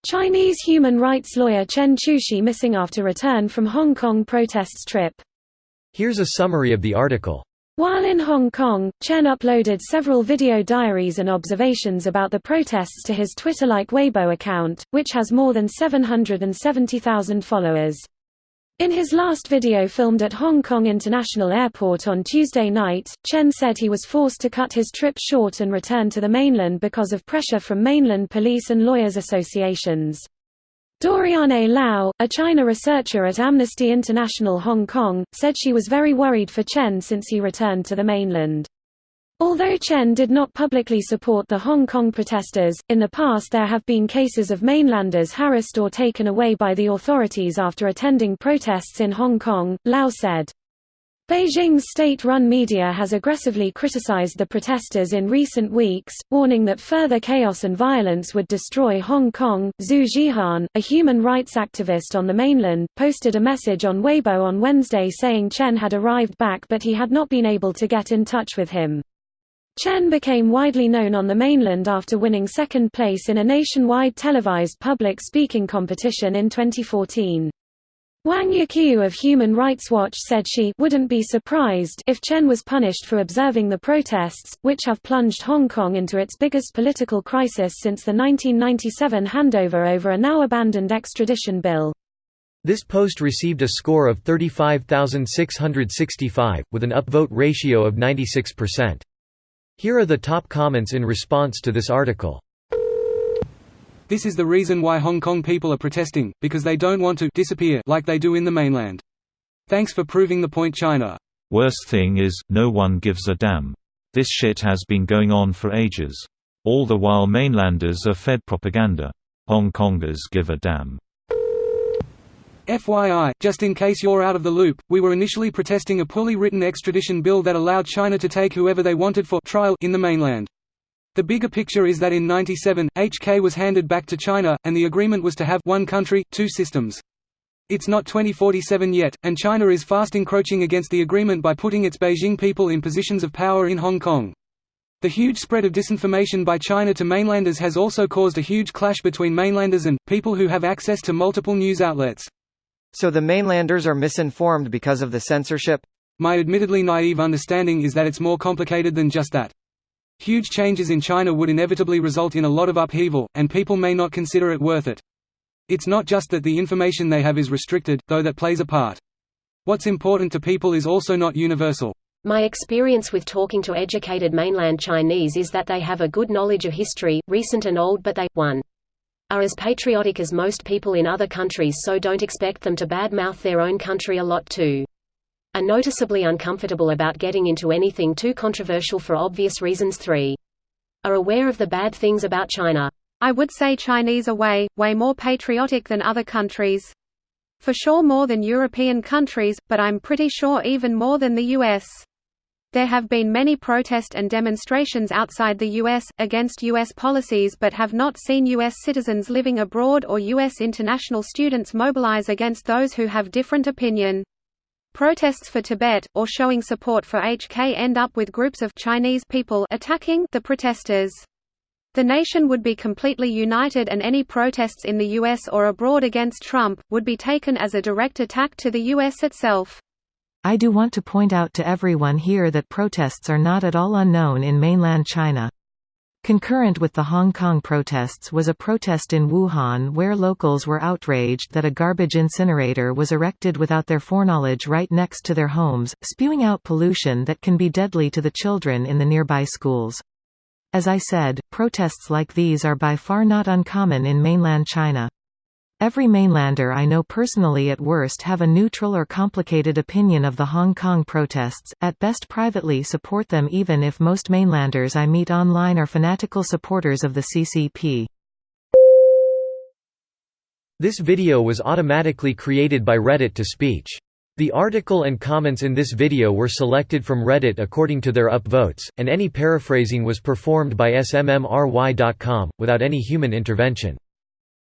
Chinese human rights lawyer Chen Qiushi missing after return from Hong Kong protests trip. Here's a summary of the article. While in Hong Kong, Chen uploaded several video diaries and observations about the protests to his Twitter-like Weibo account, which has more than 770,000 followers. In his last video filmed at Hong Kong International Airport on Tuesday night, Chen said he was forced to cut his trip short and return to the mainland because of pressure from mainland police and lawyers' associations. Doriane Lau, a China researcher at Amnesty International Hong Kong, said she was very worried for Chen since he returned to the mainland. Although Chen did not publicly support the Hong Kong protesters, in the past there have been cases of mainlanders harassed or taken away by the authorities after attending protests in Hong Kong, Lau said. Beijing's state-run media has aggressively criticized the protesters in recent weeks, warning that further chaos and violence would destroy Hong Kong. Zhu Jihan, a human rights activist on the mainland, posted a message on Weibo on Wednesday saying Chen had arrived back but he had not been able to get in touch with him. Chen became widely known on the mainland after winning second place in a nationwide televised public speaking competition in 2014. Wang Yaqiu of Human Rights Watch said she wouldn't be surprised if Chen was punished for observing the protests, which have plunged Hong Kong into its biggest political crisis since the 1997 handover over a now-abandoned extradition bill. This post received a score of 35,665, with an upvote ratio of 96%. Here are the top comments in response to this article. This is the reason why Hong Kong people are protesting, because they don't want to disappear like they do in the mainland. Thanks for proving the point, China. Worst thing is, no one gives a damn. This shit has been going on for ages. All the while mainlanders are fed propaganda. Hong Kongers give a damn. FYI, just in case you're out of the loop, we were initially protesting a poorly written extradition bill that allowed China to take whoever they wanted for trial in the mainland. The bigger picture is that in '97, HK was handed back to China, and the agreement was to have one country, two systems. It's not 2047 yet, and China is fast encroaching against the agreement by putting its Beijing people in positions of power in Hong Kong. The huge spread of disinformation by China to mainlanders has also caused a huge clash between mainlanders and people who have access to multiple news outlets. So the mainlanders are misinformed because of the censorship? My admittedly naive understanding is that it's more complicated than just that. Huge changes in China would inevitably result in a lot of upheaval, and people may not consider it worth it. It's not just that the information they have is restricted, though that plays a part. What's important to people is also not universal. My experience with talking to educated mainland Chinese is that they have a good knowledge of history, recent and old, but they, 1. are as patriotic as most people in other countries, so don't expect them to badmouth their own country a lot. 2. are noticeably uncomfortable about getting into anything too controversial for obvious reasons. 3. are aware of the bad things about China. I would say Chinese are way more patriotic than other countries. For sure more than European countries, but I'm pretty sure even more than the US. There have been many protest and demonstrations outside the US, against US policies, but have not seen US citizens living abroad or US international students mobilize against those who have different opinion. Protests for Tibet, or showing support for HK, end up with groups of Chinese people attacking the protesters. The nation would be completely united, and any protests in the US or abroad against Trump would be taken as a direct attack to the US itself. I do want to point out to everyone here that protests are not at all unknown in mainland China. Concurrent with the Hong Kong protests was a protest in Wuhan where locals were outraged that a garbage incinerator was erected without their foreknowledge right next to their homes, spewing out pollution that can be deadly to the children in the nearby schools. As I said, protests like these are by far not uncommon in mainland China. Every mainlander I know personally at worst have a neutral or complicated opinion of the Hong Kong protests, at best privately support them, even if most mainlanders I meet online are fanatical supporters of the CCP. This video was automatically created by Reddit to speech. The article and comments in this video were selected from Reddit according to their upvotes, and any paraphrasing was performed by smmry.com, without any human intervention.